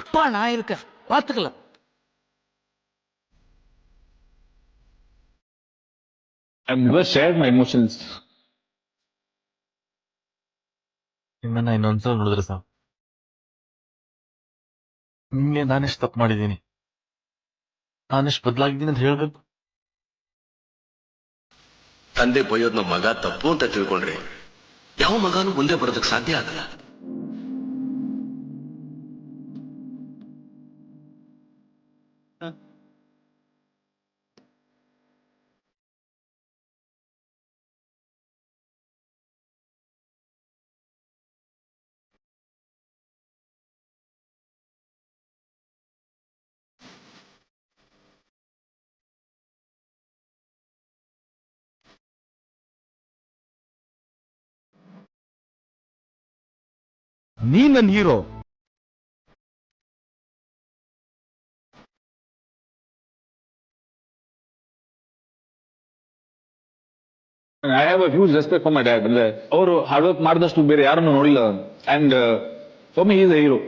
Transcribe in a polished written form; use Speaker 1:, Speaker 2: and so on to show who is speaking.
Speaker 1: அப்பா நான் இருக்கேன், பாத்துக்கலாம்.
Speaker 2: I've never shared my emotions.
Speaker 3: ನಿಮ್ಮನ್ನ ಇನ್ನೊಂದ್ಸಲ ನೋಡಿದ್ರೆ ಸಾಕು. ನಿಮ್ಗೆ ನಾನೆಷ್ಟು ತಪ್ಪು ಮಾಡಿದ್ದೀನಿ, ನಾನೆಷ್ಟು ಬದಲಾಗಿದ್ದೀನಿ ಅಂತ ಹೇಳ್ಬೇಕು.
Speaker 4: ತಂದೆ ಬೈಯೋದ್ ನಮ್ಮ ಮಗ ತಪ್ಪು ಅಂತ ತಿಳ್ಕೊಂಡ್ರೆ ಯಾವ ಮಗನೂ ಮುಂದೆ ಬರೋದಕ್ಕೆ ಸಾಧ್ಯ ಆಗಲ್ಲ.
Speaker 5: ನೀ ನನ್ನ hero.
Speaker 2: And I have a huge respect for my dad. ಅಂದ್ರೆ ಅವರು ಹಾರ್ಡ್ ವರ್ಕ್ ಮಾಡಿದಷ್ಟು ಬೇರೆ ಯಾರನ್ನು ನೋಡಿಲ್ಲ. And for me, he is a hero.